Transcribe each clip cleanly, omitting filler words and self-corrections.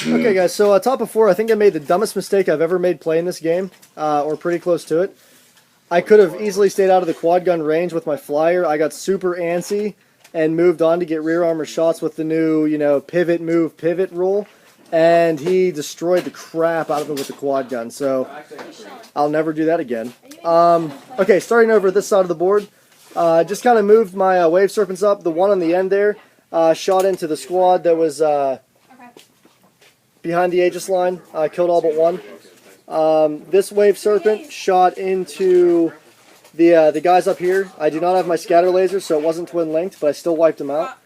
Okay guys, so top of 4, I think I made the dumbest mistake I've ever made playing this game, or pretty close to it. I could have easily stayed out of the quad gun range with my flyer. I got super antsy and moved on to get rear armor shots with the new, you know, pivot, move, pivot rule. And he destroyed the crap out of it with the quad gun, so I'll never do that again. Okay, starting over this side of the board, just kind of moved my wave serpents up. The one on the end there shot into the squad that was behind the Aegis line, killed all but one. This wave serpent shot into the guys up here. I do not have my scatter laser, so it wasn't twin linked, but I still wiped them out.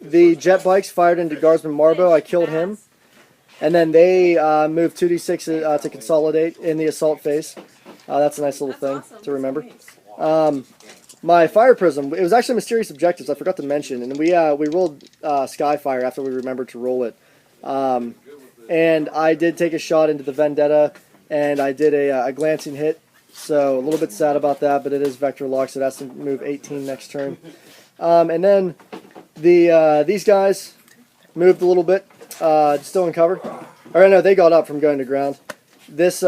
The jet bikes fired into Guardsman Marbo. I killed him. And then they moved 2d6 to consolidate in the assault phase. That's a nice little thing to remember. My fire prism, it was actually mysterious objectives. I forgot to mention. And we rolled Skyfire after we remembered to roll it. And I did take a shot into the Vendetta, and I did a glancing hit. So a little bit sad about that, but it is vector lock, so it has to move 18 next turn. And then these guys moved a little bit, still in cover. Or no, they got up from going to ground. This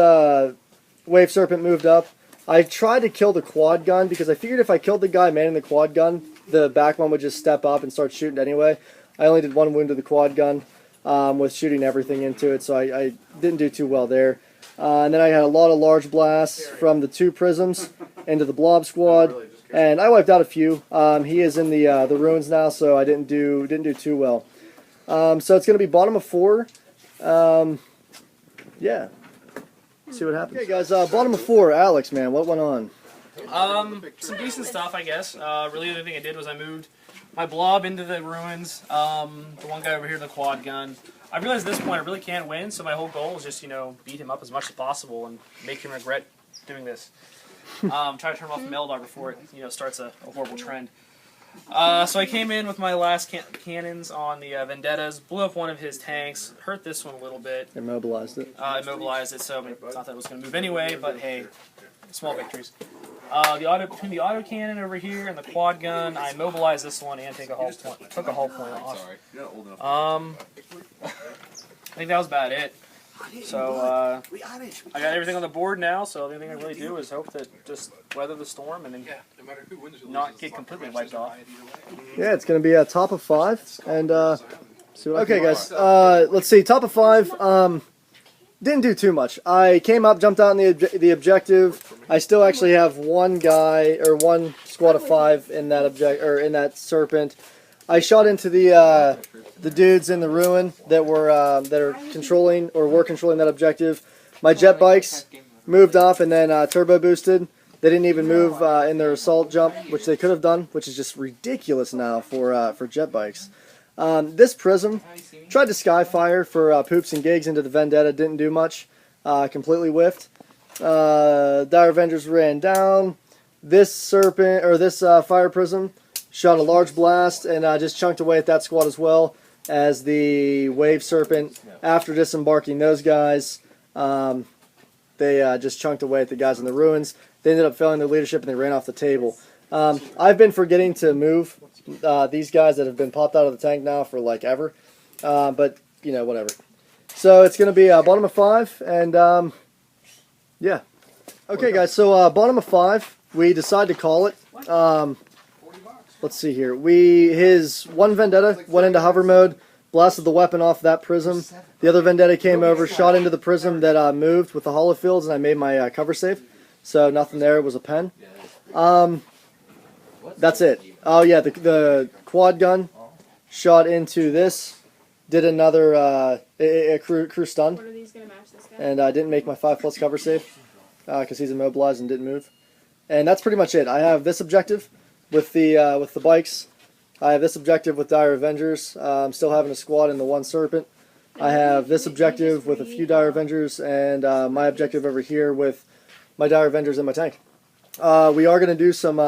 wave serpent moved up. I tried to kill the quad gun because I figured if I killed the guy manning the quad gun, the back one would just step up and start shooting anyway. I only did 1 wound to the quad gun with shooting everything into it, so I didn't do too well there. And then I had a lot of large blasts from the 2 prisms into the blob squad. And I wiped out a few. He is in the ruins now, so I didn't do too well. So it's going to be bottom of 4. Yeah. See what happens. Okay, guys. Bottom of 4. Alex, man, what went on? Some decent stuff, I guess. Really, the only thing I did was I moved my blob into the ruins. The one guy over here in the quad gun. I realized at this point I really can't win, so my whole goal is just, you know, beat him up as much as possible and make him regret doing this. Try to turn him off from Eldar before it, you know, starts a horrible trend. So I came in with my last cannons on the Vendettas, blew up one of his tanks, hurt this one a little bit. Immobilized it. Immobilized it, so I thought that was going to move anyway, but hey, small victories. Between the auto cannon over here and the quad gun, I immobilized this one and took a hull point off. I think that was about it. So I got everything on the board now, so the only thing I really do is hope that just weather the storm and then not get completely wiped off. Yeah, it's going to be a top of 5, and see what okay, guys. Let's see, top of 5. Didn't do too much. I came up, jumped out in the objective. I still actually have one guy or one squad of 5 in that in that serpent. I shot into the dudes in the ruin that are controlling or were controlling that objective. My jet bikes moved off and then turbo boosted. They didn't even move in their assault jump, which they could have done, which is just ridiculous now for jet bikes. This prism tried to skyfire for poops and gigs into the Vendetta, didn't do much, completely whiffed. Dire Avengers ran down. This serpent or this fire prism shot a large blast and just chunked away at that squad as well as the wave serpent. After disembarking those guys, they just chunked away at the guys in the ruins. They ended up failing their leadership and they ran off the table. I've been forgetting to move these guys that have been popped out of the tank now for like ever, but you know, whatever. So it's going to be bottom of 5, and yeah. Okay, guys. So bottom of 5, we decided to call it. Let's see here. His one Vendetta went into hover mode, blasted the weapon off that prism. The other Vendetta came over, shot into the prism that moved with the holofields, and I made my cover save. So nothing there. It was a pen. That's it. Oh yeah, the quad gun shot into this. Did another a crew stun, and I didn't make my 5+ cover save because he's immobilized and didn't move. And that's pretty much it. I have this objective with the bikes. I have this objective with Dire Avengers. I'm still having a squad in the one Serpent. I have this objective with a few Dire Avengers, and my objective over here with my Dire Avengers in my tank. We are going to do some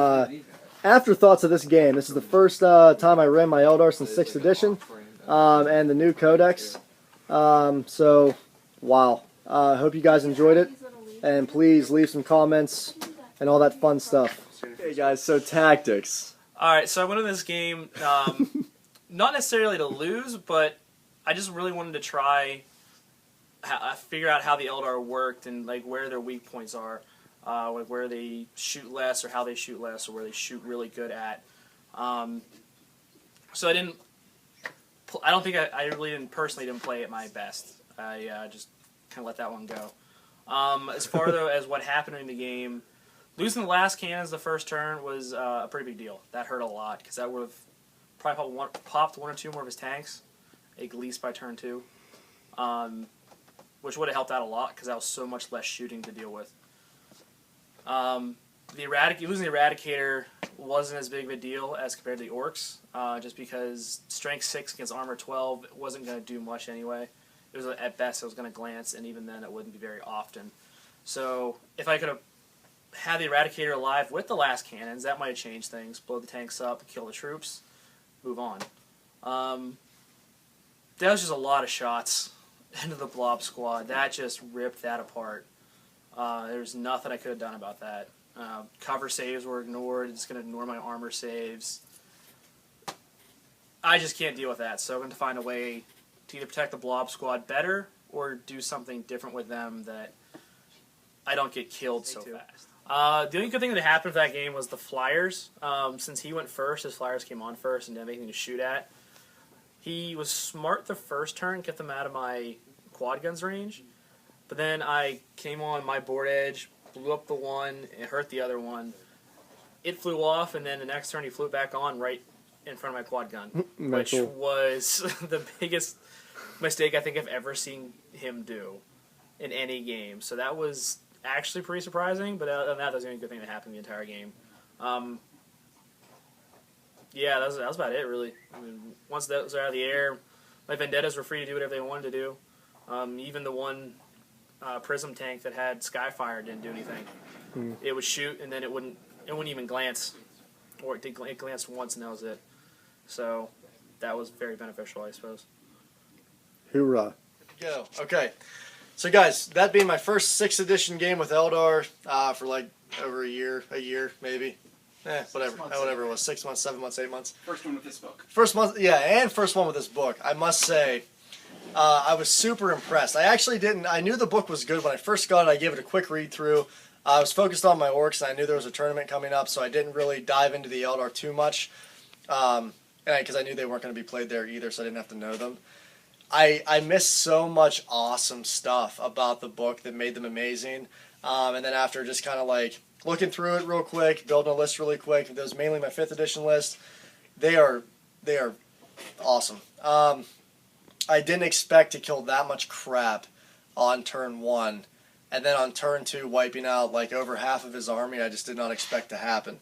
afterthoughts of this game. This is the first time I ran my Eldar since 6th edition, and the new codex. So, wow. I hope you guys enjoyed it. and please leave some comments and all that fun stuff. Okay, guys, so tactics. All right, so I went in this game not necessarily to lose, but I just really wanted to try figure out how the Eldar worked and like where their weak points are, like where they shoot less or how they shoot less or where they shoot really good at. So I don't think I really personally didn't play at my best. I just kind of let that one go. As far though as what happened in the game, losing the last cannons the first turn was a pretty big deal. That hurt a lot because that would have probably popped one or two more of his tanks, at least by turn 2, which would have helped out a lot because that was so much less shooting to deal with. Losing the Eradicator wasn't as big of a deal as compared to the Orcs, just because Strength 6 against Armor 12 wasn't going to do much anyway. It was at best it was going to glance, and even then it wouldn't be very often. So if I could have had the Eradicator alive with the last cannons, that might have changed things. Blow the tanks up, kill the troops, move on. That was just a lot of shots into the Blob Squad. That just ripped that apart. There's nothing I could have done about that. Cover saves were ignored. It's going to ignore my armor saves. I just can't deal with that, so I'm going to find a way to either protect the Blob Squad better or do something different with them that I don't get killed so fast. The only good thing that happened with that game was the Flyers. Since he went first, his Flyers came on first and didn't have anything to shoot at. He was smart the first turn, kept them out of my quad guns range, but then I came on my board edge, blew up the one, and hurt the other one. It flew off, and then the next turn he flew back on right in front of my quad gun, which was the biggest mistake I think I've ever seen him do in any game. So that was actually pretty surprising, but other than that was the only good thing that happened the entire game. Yeah, that was about it, really. I mean, once those are out of the air, my Vendettas were free to do whatever they wanted to do. Even the one Prism tank that had Skyfire didn't do anything. It would shoot, and then it wouldn't even glance. Or it glanced once, and that was it. So that was very beneficial, I suppose. Hoorah. Go. Okay. So guys, that being my first 6th edition game with Eldar for like over a year maybe. Whatever it was, 6 months, 7 months, 8 months. First one with this book. First month, yeah, and first one with this book. I must say, I was super impressed. I knew the book was good when I first got it. I gave it a quick read through. I was focused on my orcs, and I knew there was a tournament coming up, so I didn't really dive into the Eldar too much, because I knew they weren't going to be played there either, so I didn't have to know them. I missed so much awesome stuff about the book that made them amazing, and then after just kind of like looking through it real quick, building a list really quick, that was mainly my 5th edition list, they are awesome. I didn't expect to kill that much crap on turn 1, and then on turn 2 wiping out like over half of his army. I just did not expect to happen.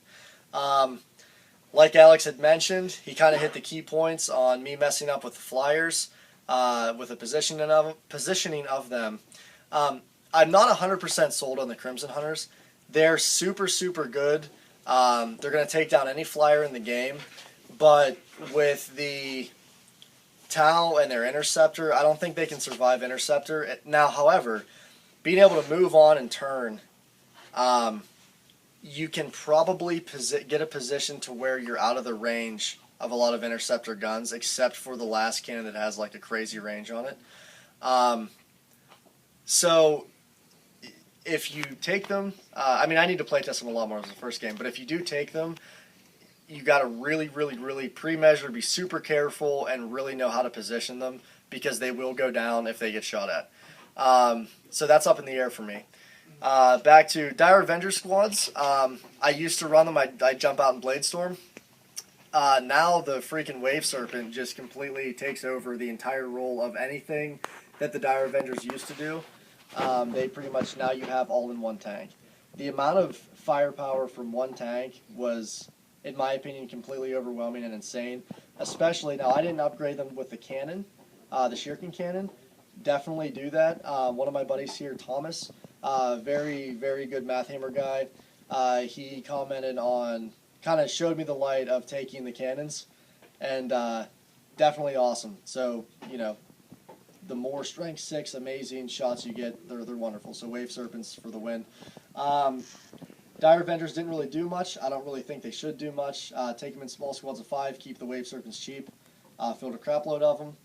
Like Alex had mentioned, he kind of hit the key points on me messing up with the Flyers, with the positioning of them. I'm not 100% sold on the Crimson Hunters. They're super, super good. They're going to take down any flyer in the game, but with the Tau and their Interceptor, I don't think they can survive Interceptor. Now, however, being able to move on and turn, you can probably get a position to where you're out of the range of a lot of Interceptor guns, except for the last cannon that has like a crazy range on it. So if you take them, I mean, I need to playtest them a lot more than the first game, but if you do take them, you got to really, really, really pre-measure, be super careful, and really know how to position them, because they will go down if they get shot at. So that's up in the air for me. Back to Dire Avenger squads. I used to run them. I'd jump out in Bladestorm. Now the freaking Wave Serpent just completely takes over the entire role of anything that the Dire Avengers used to do. They pretty much, now you have all in one tank. The amount of firepower from one tank was, in my opinion, completely overwhelming and insane. Especially, now I didn't upgrade them with the cannon, the Shuriken cannon. Definitely do that. One of my buddies here, Thomas, very, very good math hammer guy. He commented on, kind of showed me the light of taking the cannons, and definitely awesome. So, you know, the more strength 6 amazing shots you get, they're wonderful. So Wave Serpents for the win. Dire Avengers didn't really do much. I don't really think they should do much. Take them in small squads of 5. Keep the Wave Serpents cheap. Field a crap load of them.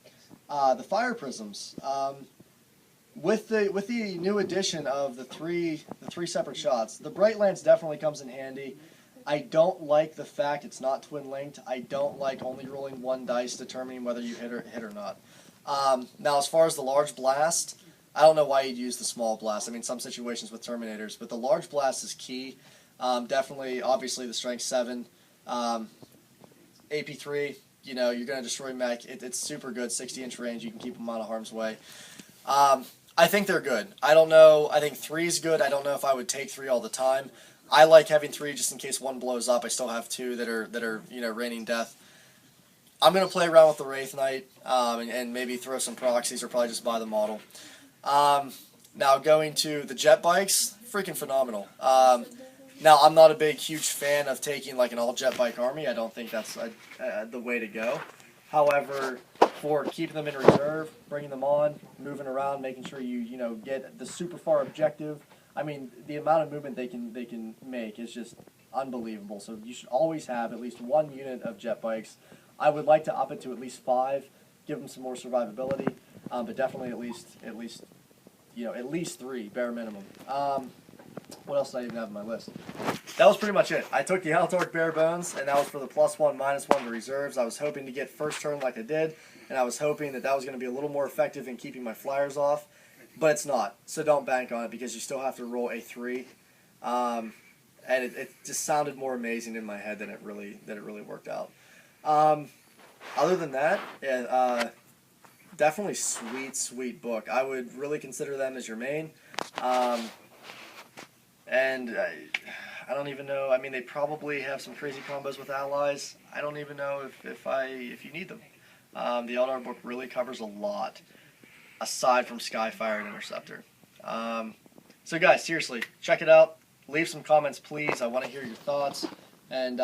The Fire Prisms. With the new addition of the three separate shots, the Bright Lance definitely comes in handy. I don't like the fact it's not twin linked. I don't like only rolling 1 dice determining whether you hit or not. Now, as far as the large blast, I don't know why you'd use the small blast. I mean, some situations with Terminators, but the large blast is key. Definitely, obviously, the strength 7, AP3. You know, you're going to destroy Mech. It's super good, 60-inch range. You can keep them out of harm's way. I think they're good. I don't know. I think 3 is good. I don't know if I would take 3 all the time. I like having 3 just in case 1 blows up. I still have 2 that are raining death. I'm going to play around with the Wraith Knight and maybe throw some proxies or probably just buy the model. Now going to the jet bikes, freaking phenomenal. Now I'm not a huge fan of taking like an all jet bike army. I don't think that's the way to go. However, for keeping them in reserve, bringing them on, moving around, making sure you get the super far objective. I mean, the amount of movement they can make is just unbelievable. So you should always have at least 1 unit of jet bikes. I would like to up it to at least 5, give them some more survivability, but definitely at least 3 bare minimum. What else did I even have on my list? That was pretty much it. I took the Eldar bare bones, and that was for the +1, -1 to reserves. I was hoping to get first turn like I did, and I was hoping that was going to be a little more effective in keeping my flyers off, but it's not. So don't bank on it because you still have to roll a 3, and it just sounded more amazing in my head than it really worked out. Other than that, definitely sweet book. I would really consider them as your main. And I don't even know. I mean, they probably have some crazy combos with allies. I don't even know if you need them. The Eldar book really covers a lot, aside from Skyfire and Interceptor. So guys, seriously, check it out. Leave some comments, please. I want to hear your thoughts. And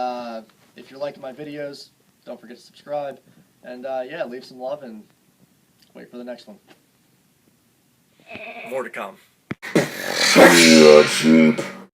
if you're liking my videos, don't forget to subscribe. And yeah, leave some love and wait for the next one. More to come. Yeah, cheap.